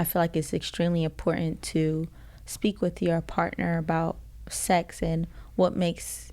I feel like it's extremely important to speak with your partner about sex and what makes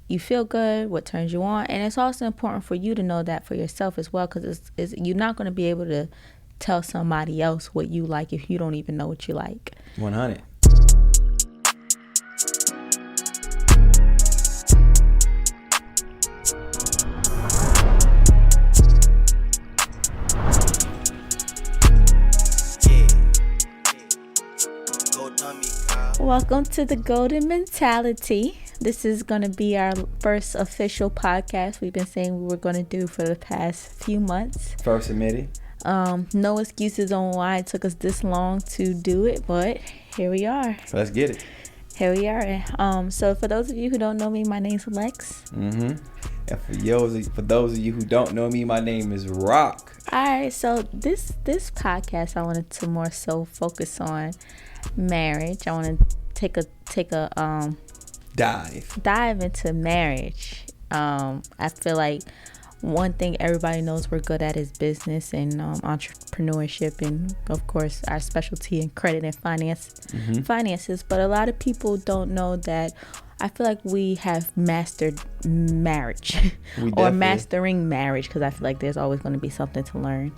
you feel good, what turns you on. And it's also important for you to know that for yourself as well, because you're not going to be able to tell somebody else what you like if you don't even know what you like. 100. Welcome to the Golden Mentality. This is going to be our first official podcast we've been saying we were going to do for the past few months. First admitted. No excuses on why it took us this long to do it, but here we are. So let's get it. Here we are. So for those of you who don't know me, my name's Lex. And for those of you who don't know me, my name is Rock. All right. So this podcast, I wanted to more so focus on marriage. I want to take a dive into marriage. I feel like one thing everybody knows we're good at is business and entrepreneurship, and of course our specialty in credit and finances. But a lot of people don't know that I feel like we have mastered marriage or mastering marriage, because I feel like there's always going to be something to learn.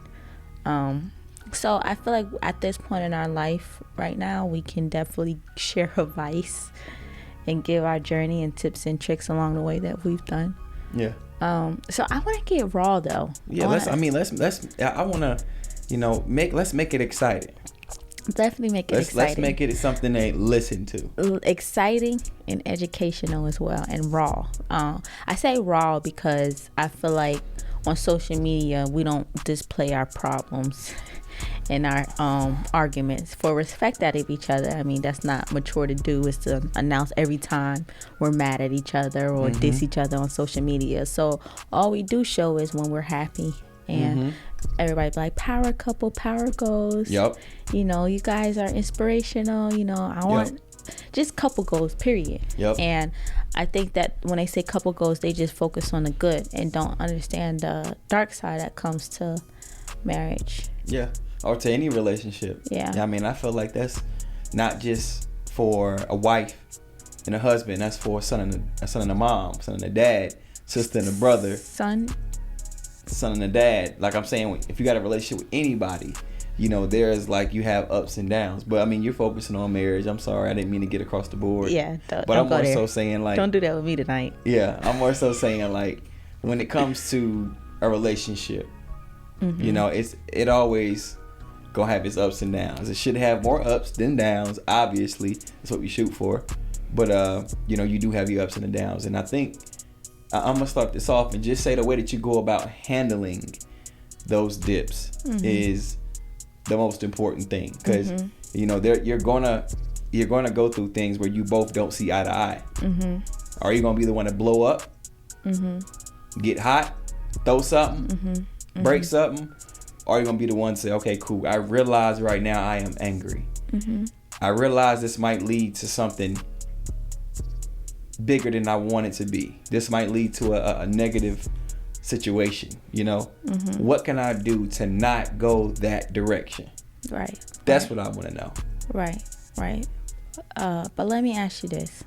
So I feel like at this point in our life right now, we can definitely share advice and give our journey and tips and tricks along the way that we've done. Yeah. So I want to get raw though. Yeah. Let's make it exciting. Definitely make it exciting. Let's make it something they listen to. Exciting and educational as well, and raw. I say raw because I feel like on social media we don't display our problems and our arguments for respect out of each other. I mean, that's not mature to do, is to announce every time we're mad at each other or diss each other on social media. So all we do show is when we're happy, and everybody be like, power couple, power goals. Yep. You know, you guys are inspirational. You know, I want just couple goals, period. Yep. And I think that when they say couple goals, they just focus on the good and don't understand the dark side that comes to marriage. Yeah. Or to any relationship. Yeah. I mean, I feel like that's not just for a wife and a husband. That's for a son and a mom, son and a dad, sister and a brother, son and a dad. Like I'm saying, if you got a relationship with anybody, you know, there's like, you have ups and downs. But I mean, you're focusing on marriage. I'm sorry, I didn't mean to get across the board. Yeah, but I'm more so saying, like, don't do that with me tonight. Yeah, I'm more so saying, like, when it comes to a relationship, you know, it always gonna have its ups and downs. It should have more ups than downs, obviously. That's what we shoot for. But you know, you do have your ups and the downs. And I think I'm gonna start this off and just say the way that you go about handling those dips is the most important thing. Because you know, you're gonna go through things where you both don't see eye to eye. Are you gonna be the one to blow up, get hot, throw something, break something? Or are you going to be the one to say, okay, cool, I realize right now I am angry. I realize this might lead to something bigger than I want it to be. This might lead to a negative situation, you know? What can I do to not go that direction? Right. That's what I want to know. Right. But let me ask you this.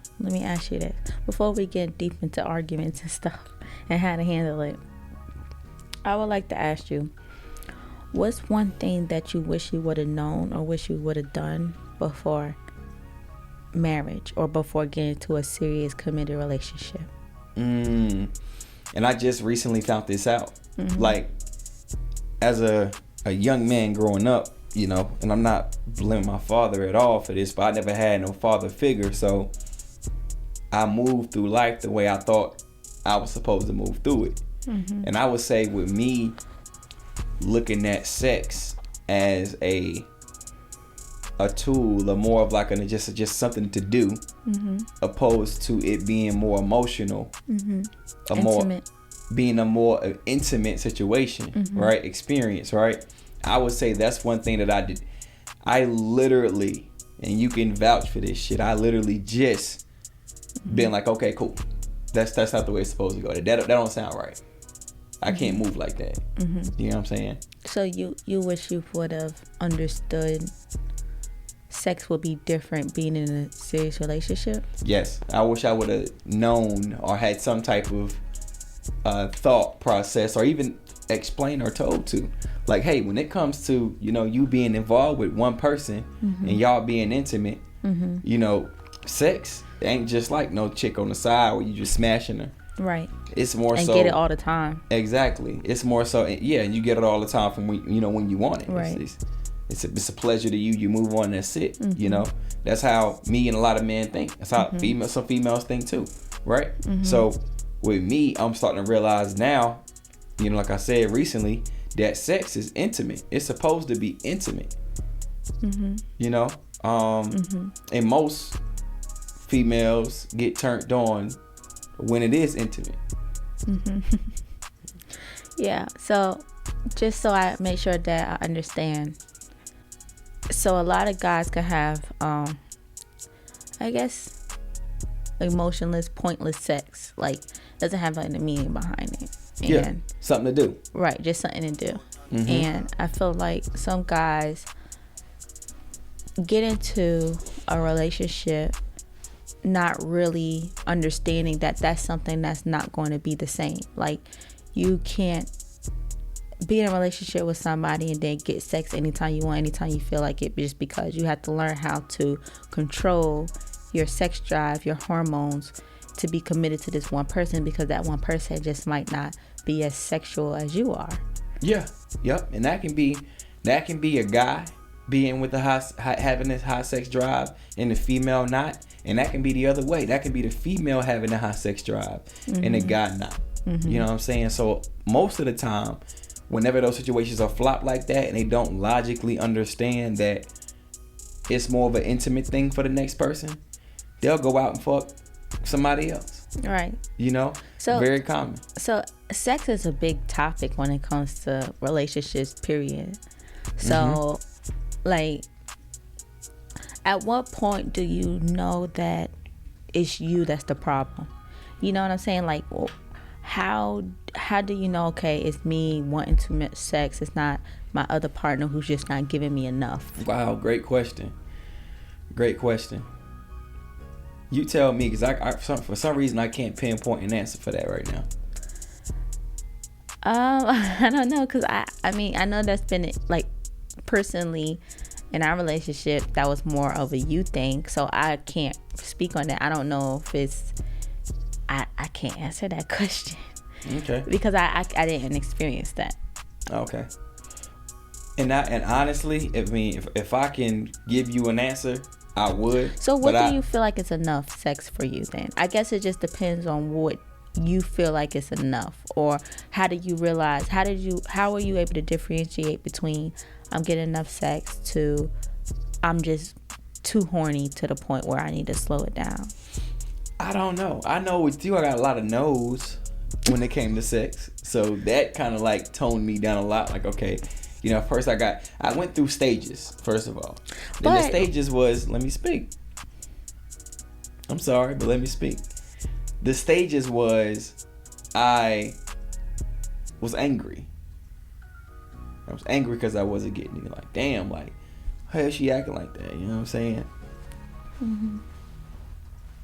Before we get deep into arguments and stuff and how to handle it, I would like to ask you, what's one thing that you wish you would have known or wish you would have done before marriage or before getting into a serious committed relationship? And I just recently found this out. Like, as a young man growing up, you know, and I'm not blaming my father at all for this, but I never had no father figure. So I moved through life the way I thought I was supposed to move through it. And I would say with me, looking at sex as a tool, or more of like just something to do, opposed to it being more emotional, being a more intimate situation, right? Experience, right? I would say that's one thing that I did. I literally, and you can vouch for this shit, I literally just been like, okay, cool. That's not the way it's supposed to go. That don't sound right. I can't move like that. You know what I'm saying? So you wish you would have understood sex would be different being in a serious relationship? Yes, I wish I would have known or had some type of thought process, or even explained or told to, like, hey, when it comes to, you know, you being involved with one person and y'all being intimate, you know, sex ain't just like no chick on the side where you just smashing her. Right. It's more and so get it all the time. Exactly. It's more so, yeah, and you get it all the time from when, you know, when you want it. Right. It's a pleasure to you. You move on, that's it. You know, that's how me and a lot of men think. That's how some females think too, right? So with me, I'm starting to realize now, you know, like I said recently, that sex is intimate. It's supposed to be intimate. You know, and most females get turned on when it is intimate. Yeah. So just so I make sure that I understand. So a lot of guys can have, I guess, emotionless, pointless sex. Like, doesn't have any meaning behind it. And, yeah, something to do. Right, just something to do. And I feel like some guys get into a relationship not really understanding that that's something that's not going to be the same. Like, you can't be in a relationship with somebody and then get sex anytime you want, anytime you feel like it, just because you have to learn how to control your sex drive, your hormones, to be committed to this one person, because that one person just might not be as sexual as you are. Yeah. Yep. And that can be a guy being with having this high sex drive and the female not, and that can be the other way. That can be the female having a high sex drive and the guy not. You know what I'm saying? So most of the time, whenever those situations are flop like that and they don't logically understand that it's more of an intimate thing for the next person, they'll go out and fuck somebody else. Right. You know? So very common. So sex is a big topic when it comes to relationships, period. So like, at what point do you know that it's you that's the problem? You know what I'm saying? Like, how do you know, okay, it's me wanting too much sex, it's not my other partner who's just not giving me enough? Wow, great question. You tell me, because for some reason I can't pinpoint an answer for that right now. I don't know, because I mean, I know that's been, like, personally in our relationship, that was more of a you thing, so I can't speak on that. I don't know if it's, I can't answer that question. Okay. Because I didn't experience that. Okay. And honestly, if I can give you an answer, I would. So what do you feel like is enough sex for you then? I guess it just depends on what you feel like is enough, or how did you realize, how were you able to differentiate between I'm getting enough sex to I'm just too horny to the point where I need to slow it down? I don't know. I know with you, I got a lot of no's when it came to sex. So that kind of like toned me down a lot. Like, okay, you know, first I went through stages, first of all. Then the stages was, let me speak. I'm sorry, but let me speak. The stages was, I was angry. I was angry because I wasn't getting it. Like, damn, like, how is she acting like that? You know what I'm saying?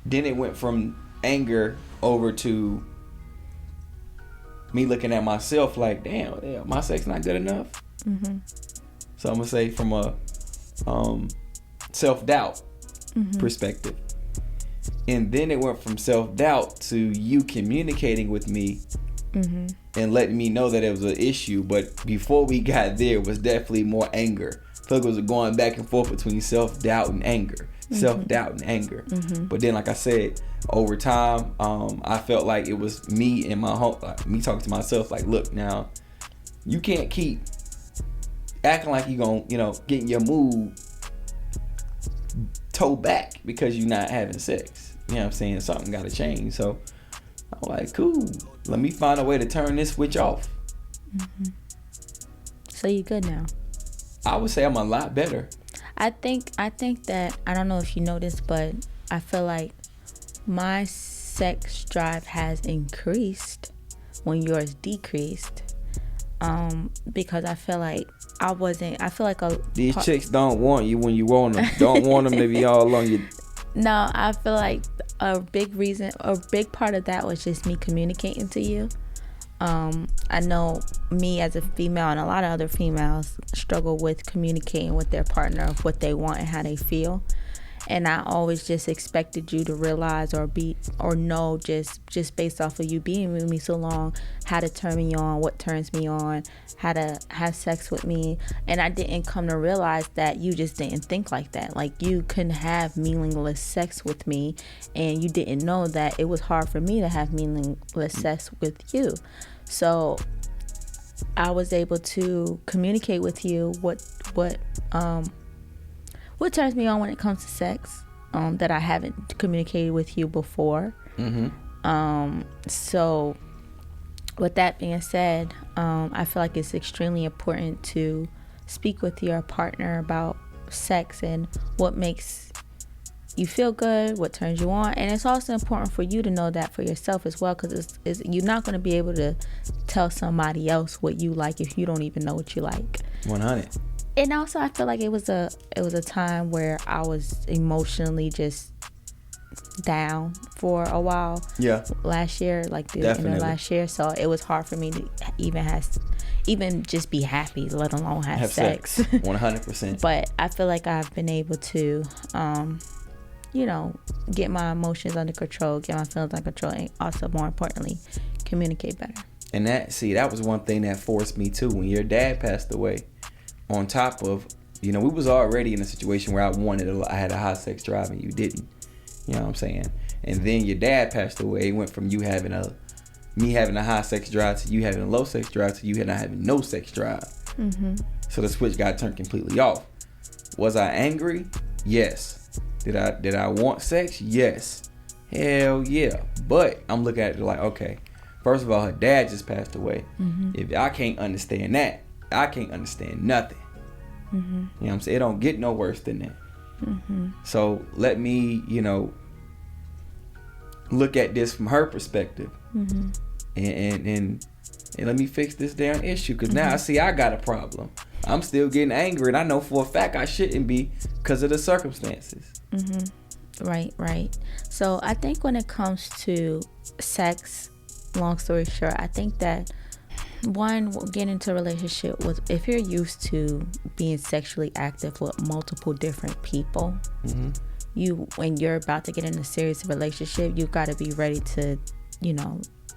Then it went from anger over to me looking at myself like, damn, my sex not good enough. So I'm gonna say from a self-doubt perspective. And then it went from self-doubt to you communicating with me and letting me know that it was an issue. But before we got there, it was definitely more anger. I feel like it was going back and forth between self-doubt and anger. But then, like I said, over time, I felt like it was me and my home, like me talking to myself, like, look, now you can't keep acting like you gonna, you know, getting your mood toe back because you're not having sex. You know what I'm saying? Something gotta change. So I'm like, cool, let me find a way to turn this switch off. So you good now? I would say I'm a lot better. I think that, I don't know if you know this, but I feel like my sex drive has increased when yours decreased. Because I feel like these chicks don't want you when you want them. Don't want them to be all on you. No, I feel like a big part of that was just me communicating to you. I know me as a female and a lot of other females struggle with communicating with their partner of what they want and how they feel. And I always just expected you to realize or know just based off of you being with me so long, how to turn me on, what turns me on, how to have sex with me. And I didn't come to realize that you just didn't think like that. Like, you couldn't have meaningless sex with me, and you didn't know that it was hard for me to have meaningless sex with you. So I was able to communicate with you what turns me on when it comes to sex, that I haven't communicated with you before. So with that being said, I feel like it's extremely important to speak with your partner about sex and what makes you feel good, what turns you on. And it's also important for you to know that for yourself as well, because you're not going to be able to tell somebody else what you like if you don't even know what you like. 100. And also, I feel like it was a time where I was emotionally just down for a while. Yeah. Last year, like the end of last year, so it was hard for me to even just be happy, let alone have sex. 100%. But I feel like I've been able to, get my emotions under control, get my feelings under control, and also, more importantly, communicate better. And that was one thing that forced me too. When your dad passed away, on top of, we was already in a situation where I had a high sex drive and you didn't. You know what I'm saying? And then your dad passed away. It went from me having a high sex drive to you having a low sex drive to you not having no sex drive. Mm-hmm. So the switch got turned completely off. Was I angry? Yes. Did I want sex? Yes. Hell yeah. But I'm looking at it like, okay, first of all, her dad just passed away. Mm-hmm. If I can't understand that, I can't understand nothing. Mm-hmm. You know what I'm saying? It don't get no worse than that. Mm-hmm. So let me, look at this from her perspective. Mm-hmm. And let me fix this damn issue. Because now I see I got a problem. I'm still getting angry, and I know for a fact I shouldn't be because of the circumstances. Mm-hmm. Right. So I think when it comes to sex, long story short, I think that getting into a relationship with, if you're used to being sexually active with multiple different people, when you're about to get in a serious relationship, you got to be ready to,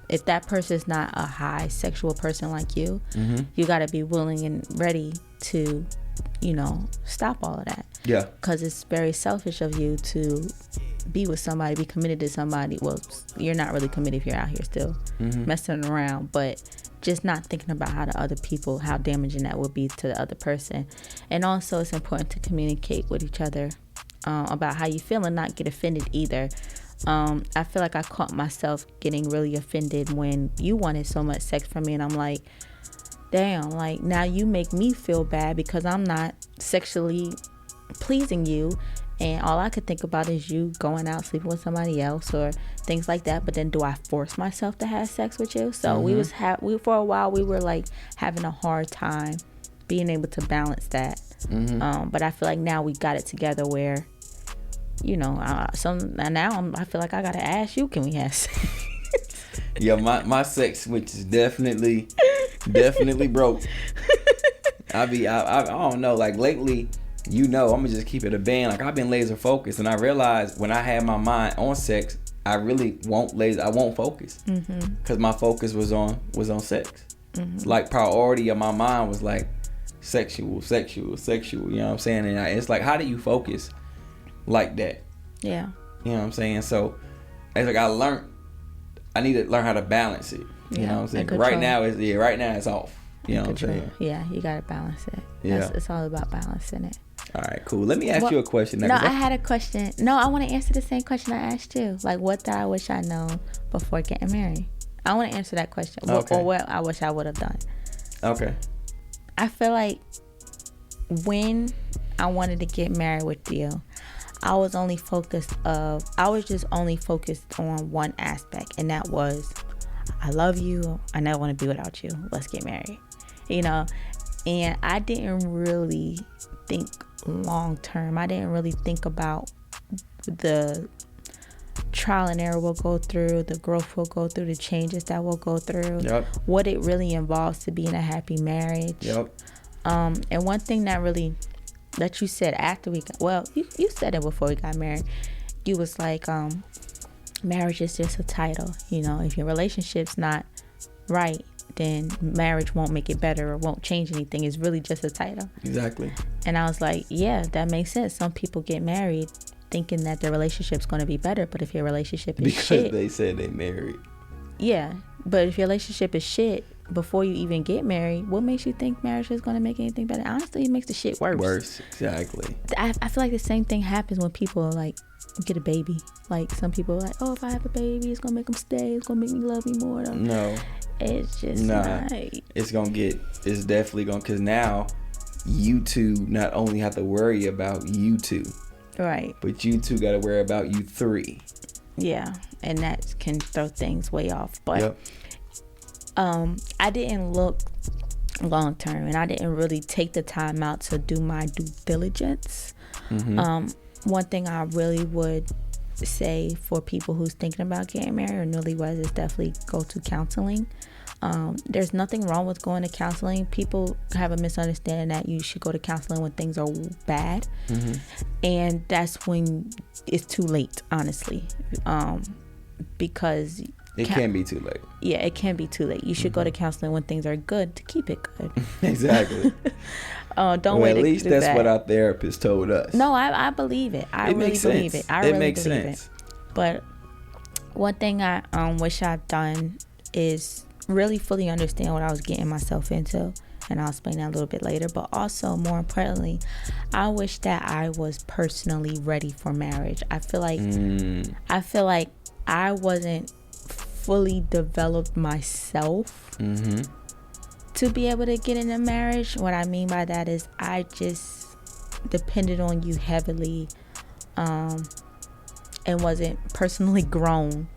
if that person is not a high sexual person like you, you got to be willing and ready to, stop all of that. Yeah. Because it's very selfish of you to be with somebody, be committed to somebody. Well, you're not really committed if you're out here still messing around, but just not thinking about how damaging that would be to the other person. And also, it's important to communicate with each other about how you feel and not get offended either. I feel like I caught myself getting really offended when you wanted so much sex from me, and I'm like, damn, like, now you make me feel bad because I'm not sexually pleasing you, and all I could think about is you going out sleeping with somebody else or things like that. But then, do I force myself to have sex with you? So we for a while we were like having a hard time being able to balance that. But I feel like now we got it together where, now I feel like I gotta ask you, can we have sex? Yeah, my sex switch is definitely broke. I don't know, like lately, I'm gonna just keep it a band. Like, I've been laser focused, and I realized when I had my mind on sex, I really won't focus, because my focus was on sex. Like, priority of my mind was like sexual. You know what I'm saying? And it's like, how do you focus like that? Yeah. You know what I'm saying? So it's like I need to learn how to balance it. You know what I'm saying? Right now it's off. You know what I'm saying? Yeah, you gotta balance it. Yeah. It's all about balancing it. All right, cool. Let me ask you a question now. No, I had a question. No, I want to answer the same question I asked you. Like, what did I wish I known before getting married? I want to answer that question. Okay. Or what I wish I would have done. Okay. I feel like when I wanted to get married with you, I was just only focused on one aspect, and that was, I love you. I never want to be without you. Let's get married. you know. And I didn't really think long term. I didn't really think about the trial and error we'll go through, the growth we'll go through, the changes that we'll go through, what it really involves to be in a happy marriage. And one thing that you said after we got, well, you said it before we got married. You was like, marriage is just a title. You know, if your relationship's not right, then marriage won't make it better or won't change anything. It's really just a title. Exactly. And I was like, yeah, that makes sense. Some people get married thinking that their relationship's going to be better, but if your relationship is shit, because they said they married. Yeah, but if your relationship is shit before you even get married, what makes you think marriage is going to make anything better? Honestly, it makes the shit worse. Exactly. I feel like the same thing happens when people like get a baby. Like some people are like, oh, if I have a baby, it's going to make them stay. It's going to make me love me more. No. It's just not. It's definitely going to, because now you two not only have to worry about you two. Right. But you two got to worry about you three. Yeah. And that can throw things way off. But I didn't look long term, and I didn't really take the time out to do my due diligence. One thing I really would say for people who's thinking about getting married or newlyweds is definitely go to counseling. There's nothing wrong with going to counseling. People have a misunderstanding that you should go to counseling when things are bad, and that's when it's too late, honestly, because it can be too late. Yeah, it can be too late. You should go to counseling when things are good to keep it good. Exactly. Don't wait. At least that's what our therapist told us. No, I believe it. I really believe it. I really believe it. But one thing I wish I'd done is really fully understand what I was getting myself into, and I'll explain that a little bit later. But also, more importantly, I wish that I was personally ready for marriage. I feel like I wasn't fully developed myself to be able to get into marriage. What I mean by that is I just depended on you heavily, and wasn't personally grown.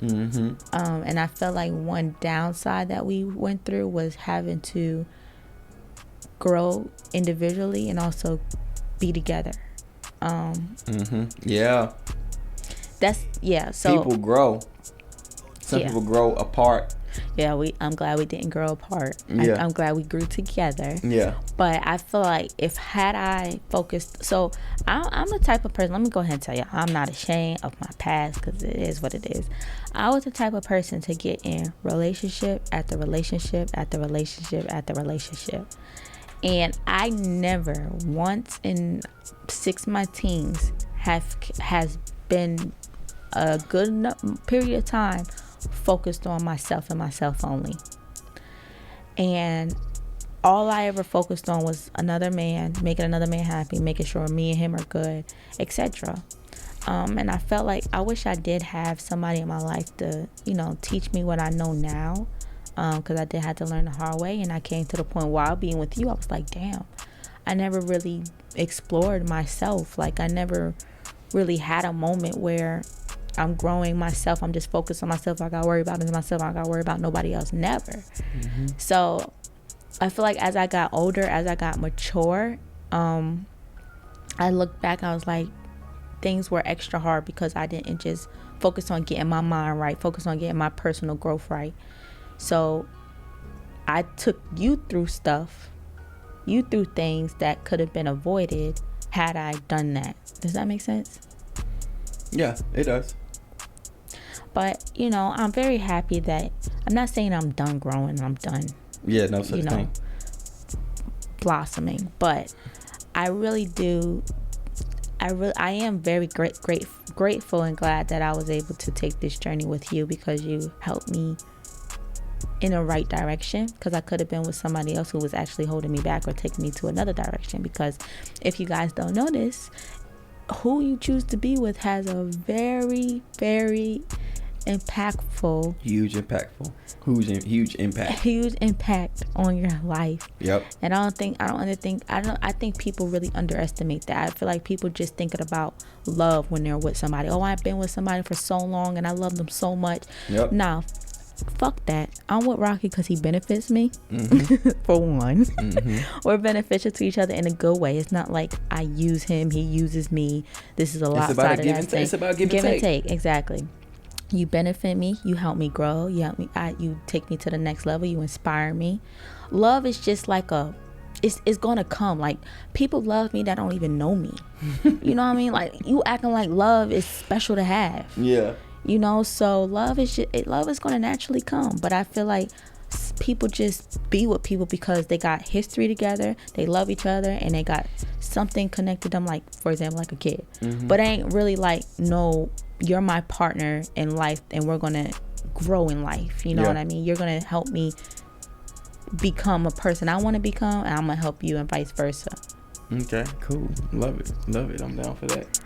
And I felt like one downside that we went through was having to grow individually and also be together. Yeah. So people grow. Some people grow apart. Yeah, I'm glad we didn't grow apart. Yeah. I'm glad we grew together. Yeah. But I feel like had I focused, so I'm the type of person, let me go ahead and tell you, I'm not ashamed of my past because it is what it is. I was the type of person to get in relationship after relationship after relationship after relationship. And I never once in 6 of my teens has been a good enough period of time focused on myself and myself only. And all I ever focused on was another man, making another man happy, making sure me and him are good, etc. And I felt like I wish I did have somebody in my life to, teach me what I know now, because I did have to learn the hard way. And I came to the point while being with you, I was like, damn, I never really explored myself. Like I never really had a moment where I'm growing myself. I'm just focused on myself. I got to worry about myself. I got to worry about nobody else. Never. So I feel like as I got older, as I got mature, I look back, I was like, things were extra hard because I didn't just focus on getting my mind right, focus on getting my personal growth right. So I took you through things that could have been avoided had I done that. Does that make sense? Yeah, it does. But, I'm very happy that, I'm not saying I'm done growing, I'm done. Yeah, no such thing. Blossoming. But I really do, I am very grateful and glad that I was able to take this journey with you, because you helped me in the right direction, because I could have been with somebody else who was actually holding me back or taking me to another direction. Because if you guys don't know this, who you choose to be with has a very, very impactful, huge impact on your life. Yep. And I think people really underestimate that. I feel like people just thinking about love when they're with somebody. Oh, I've been with somebody for so long and I love them so much. Yep. Now, fuck that. I'm with Rocky because he benefits me, for one. We're beneficial to each other in a good way. It's not like I use him, he uses me. This is a lopsided ass thing. It's about give and take. Exactly. You benefit me, you help me grow, you take me to the next level, you inspire me. Love is just like it's gonna come. Like, people love me that don't even know me. You know what I mean? Like, you acting like love is special to have. Yeah. You know, so love is gonna naturally come. But I feel like people just be with people because they got history together, they love each other, and they got something connected them, like, for example, like a kid. But it ain't really like, no, you're my partner in life and we're gonna grow in life. You know what I mean? You're gonna help me become a person I want to become, and I'm gonna help you, and vice versa. Okay, cool. Love it. I'm down for that.